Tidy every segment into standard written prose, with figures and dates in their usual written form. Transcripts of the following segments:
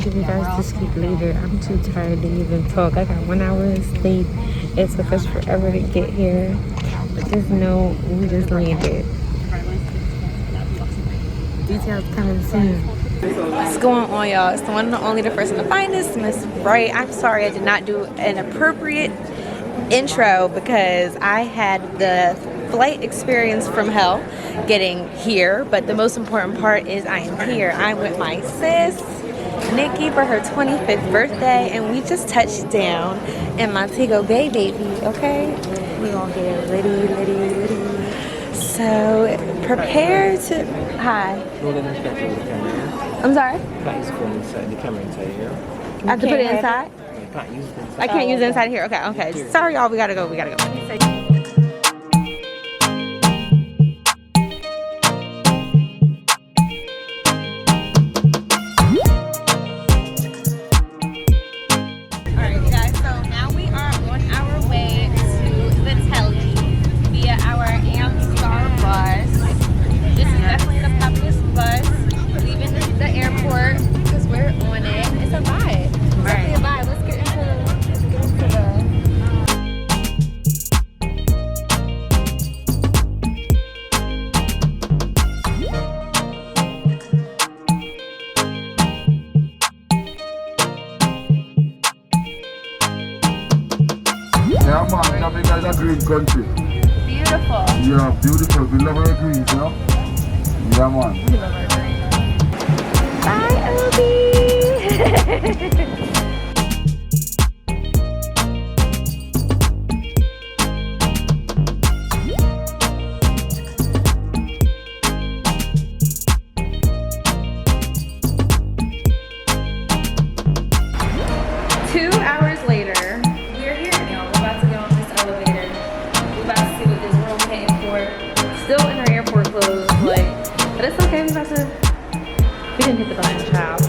Give you guys to sleep later. I'm too tired to even talk. I got 1 hour of sleep. It took us forever to get here, but just know we just landed. Details coming soon. What's going on, y'all? It's the one and only, the first and the finest, Miss Bright. I'm sorry I did not do an appropriate intro because I had the flight experience from hell getting here, but the most important part is I am here. I'm with my sis Nikki for her 25th birthday, and we just touched down in Montego Bay, baby. Okay, we're gonna get litty. So prepare to hi. I'm sorry. The camera inside here. I have to put it inside. I can't use it inside here. Okay. Sorry, y'all. We gotta go. Yeah, man, Jamaica is a green country. Beautiful. Yeah, beautiful. We love our greens, you know? Yeah, man. We love our greens. Bye, Obi. 2 hours later, we're here, y'all. We're about to get on this elevator. We're about to see what this room paying for. Still in our airport clothes, like, but it's okay. We didn't hit the button, child.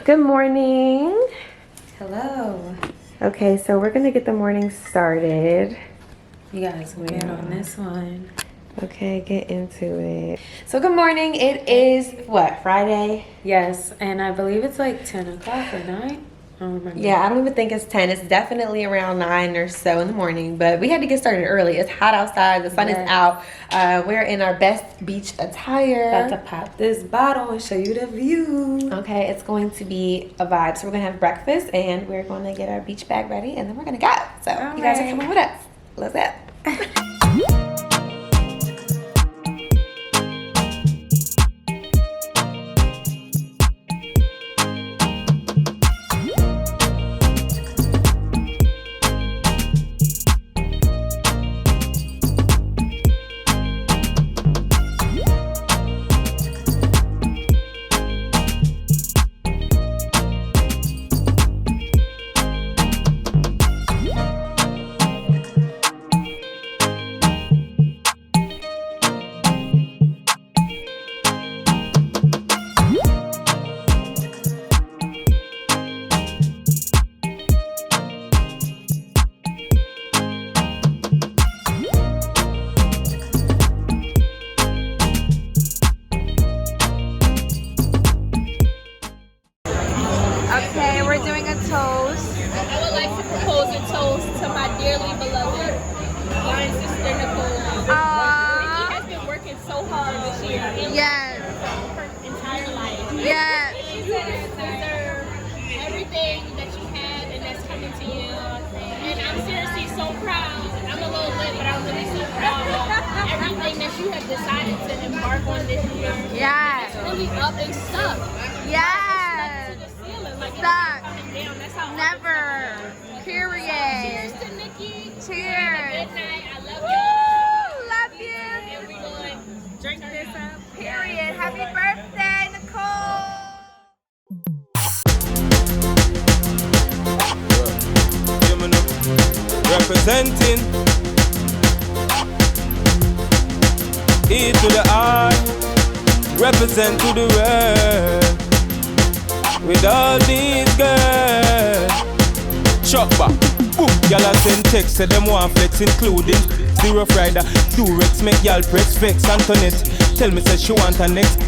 Good morning. Hello. Okay, so we're gonna get the morning started. You guys will get on this one. Okay, get into it. So good morning. It is what, Friday? Yes, and I believe it's like 10 o'clock or 9. I don't remember. Yeah, I don't even think it's 10. It's definitely around 9 or so in the morning, but we had to get started early. It's hot outside. The sun is out. We're in our best beach attire. About to pop this bottle and show you the view. Okay, it's going to be a vibe. So we're gonna have breakfast and we're going to get our beach bag ready and then we're gonna go. So you guys are coming with us. Let's go. everything that you have decided to embark on this year. Yes. It's really up and stuck. Yes. To the ceiling. Like Stuck. coming down. That's how Never. Period. Cheers to Nikki. Cheers. Good night. I love Woo! you. Love you. And we going drink this up. Period. Happy birthday, Nicole. Representing E to the R, represent to the world. With all these girls, chop back, boom. Y'all are send text, say them want flex, including Zero Friday, Durex, make y'all press vex. Antoinette, tell me say she want her next.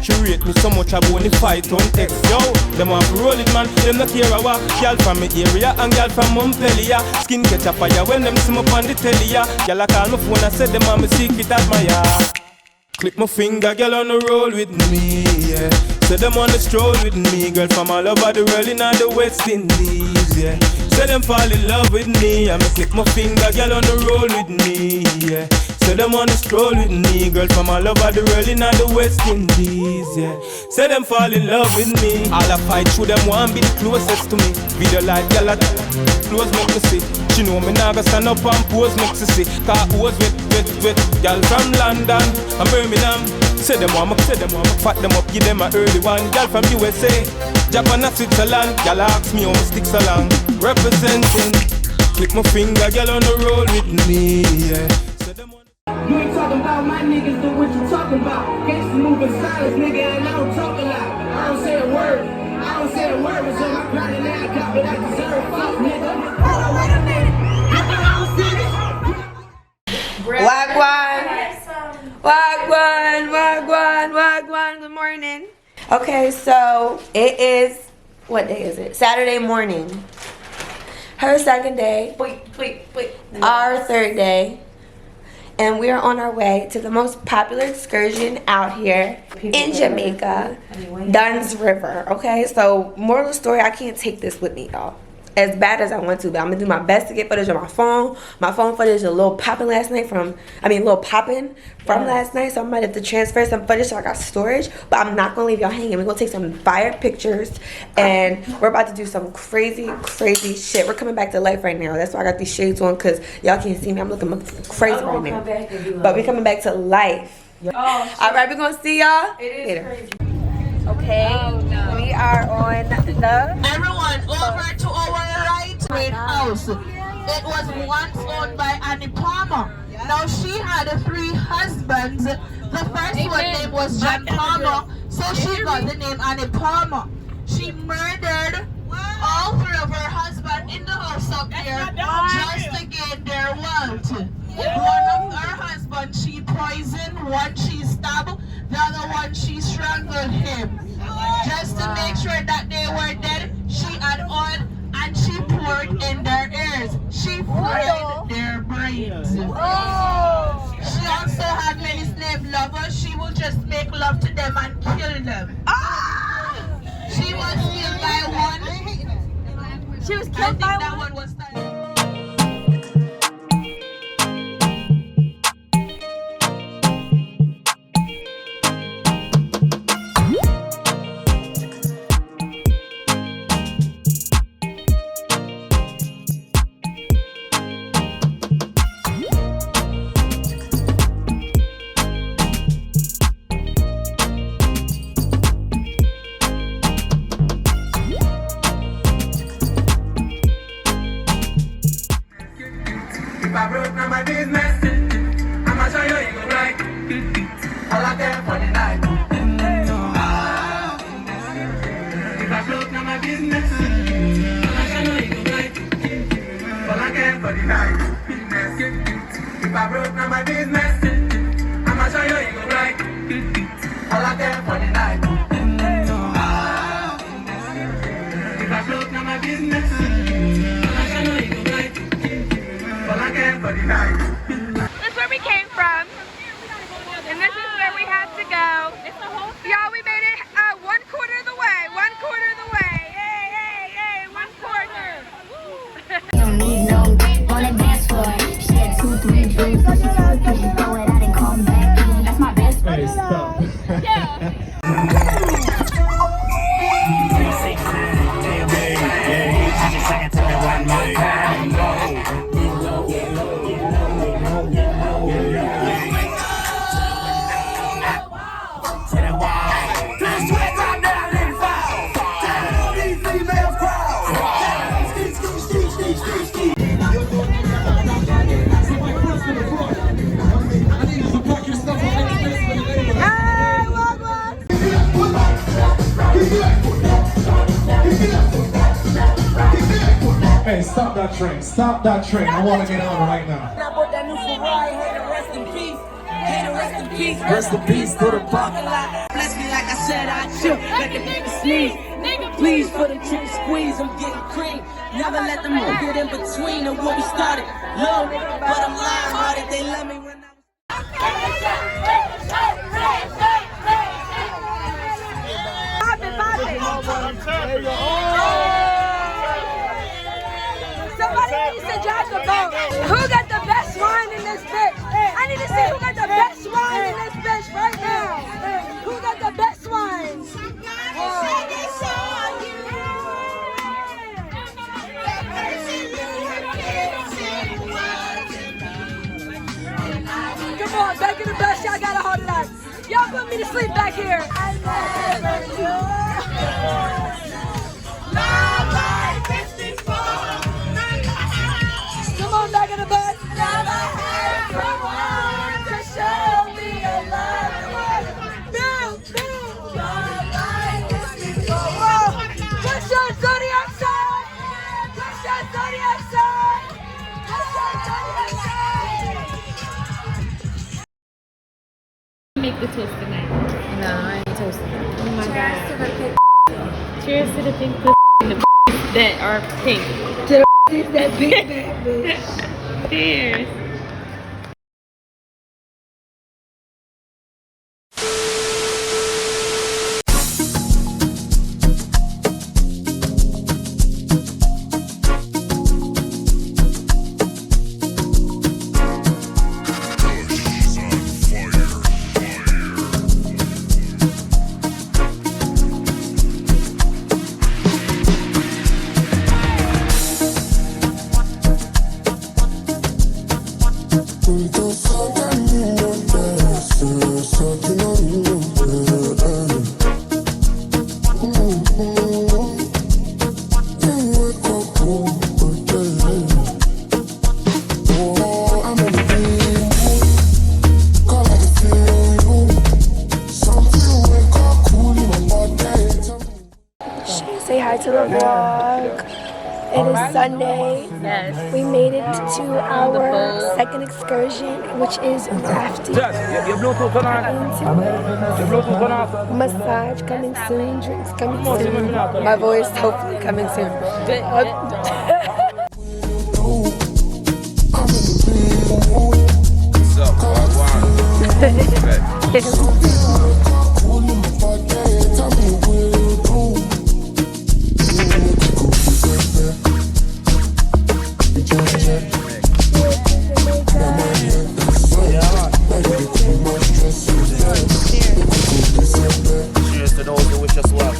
She rate me so much I go only fight on X. Yo, them want to roll it, man. Them not care what. Y'all from my area and y'all from Montego. Skin catch a fire when them see me on the telly. Y'all a call my phone and say them want me secret admire. Click my finger, girl on the roll with me, yeah. Say them on the stroll with me, girl from all over the world in all the West Indies, yeah. Say them fall in love with me, I me click my finger, girl on the roll with me, yeah. Say them on the stroll with me, girl from all over the world in all the West Indies, yeah. Say them fall in love with me. All I fight through them want be the closest to me. Video like girl at close make me see. She know me nah go stand up and pose make me see. Cause who's with girl from London and Birmingham. Say them want me fat them up, give them a early one. Girl from USA, Japan and Switzerland. Girl ask me how me stick so long. Representing, click my finger, girl on the roll with me, yeah. You ain't talking about my niggas, do what you talking about. Gangsta moving silence, nigga, and I don't talk a lot. I don't say a word, it's on my grind and I got what I deserve. Fuck, nigga. Hold on, wait a minute. I thought I Wagwan. Wagwan. Good morning. Okay, so it is, what day is it? Saturday morning. Her second day. Our third day. And we're on our way to the most popular excursion out here in Jamaica, Dunn's River. Okay, so moral of the story, I can't take this with me, y'all. As bad as I want to, but I'm gonna do my best to get footage on my phone. My phone footage a little popping last night from last night, so I might have to transfer some footage so I got storage. But I'm not gonna leave y'all hanging. We're gonna take some fire pictures, and we're about to do some crazy shit. We're coming back to life right now. That's why I got these shades on, because y'all can't see me. I'm looking crazy right now. But we're coming back to life. Alright, we're gonna see y'all later. Crazy. Okay, we are on the... Everyone, over to our right house. It was once owned by Annie Palmer. Now she had 3 husbands. The first one name was John Palmer, so she got the name Annie Palmer. She murdered all 3 of her husbands in the house up here just to gain their wealth. One of her husbands she poisoned, one she stabbed, the other one she strangled him. Just to make sure that they were dead, she had oil and she poured in their ears. She fried their brains. She also had many slave lovers. She would just make love to them and kill them. She was killed by one. She was killed by that one was If I broke now my business, I'ma show you go right. All I care for the night. If I broke now my business, I'ma show you go right. All I care for the night. If I broke now my business, I'ma show you go right. All I care for the night. If I broke now my business, I'ma show you go right. That's where we came from, and this is where we have to go. Y'all, we made it 1/4 of the way. 1/4 of the way. Hey, 1/4. Don't need no on the dance floor. She had 2, 3 drinks, so she throw it out and come back. stop that train. Stop that train. I want to get on right now. I bought that new Ferrari, hey, to rest in peace. Hey, to rest in peace. Rest in peace to the parking lot. Bless me like I said I should. Make a nigga sneeze. Please for the chicken squeeze, I'm getting cream. Never let them get in between of what we started. Low, but I'm lying hearted. They love me when I Somebody needs to drive the boat. Who got the best wine in this bitch? I need to see who got the best wine in this bitch right now. Who got the best wine? Come on, back in the best. Y'all gotta hold it up. Y'all put me to sleep back here. Come on, back in the bus. Never had someone to show me a love. Push your zodiac side. Push your zodiac side. Push your zodiac side. Make the toast tonight. No, I ain't toasting. Oh my God. Cheers to the pink pussy and the that are pink. That big bad bitch. Cheers. Say hi to the vlog. It is Sunday. Yes. We made it to our second excursion, which is rafting. Massage coming soon, drinks coming soon. My voice hopefully coming soon. Cheers to those who wish us well.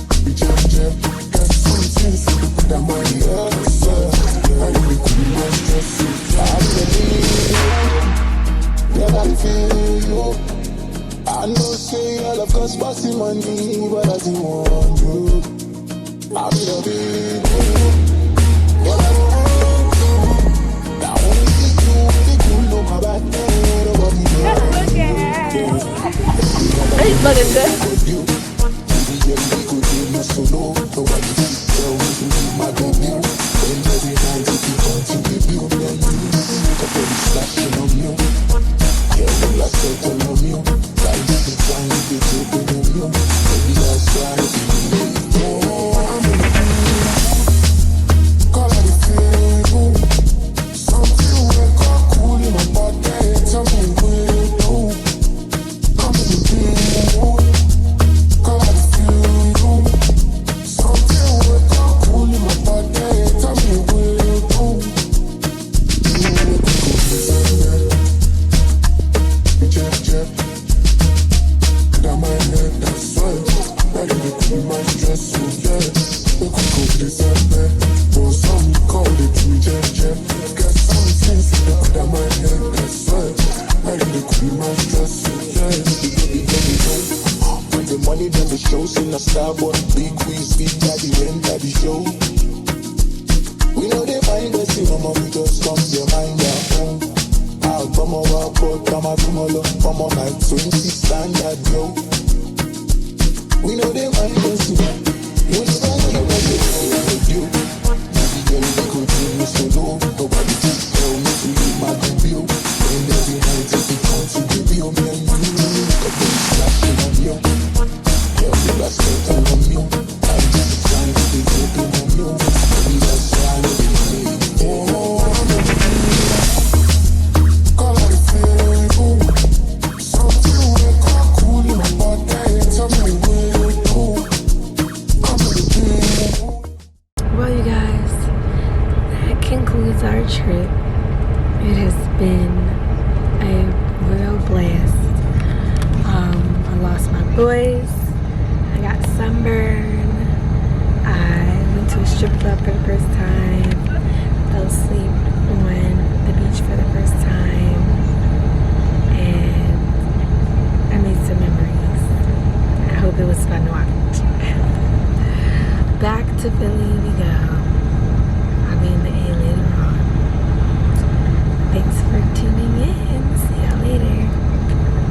I know say all of us passing money, but I don't want you. I'll be the big one. What I want to. I want to see you with the cool look about me. Money done the shows in the starboard, big wheels, big daddy, rent daddy show. We know they find us in mama, we just come to mind their home. I'll come over, but I'm a tomorrow, come on like 20 standard, yo. We know they find us in, you know they find us in, you. Baby girl, we could do this. got sunburned. I went to a strip club for the first time. Fell asleep on the beach for the first time.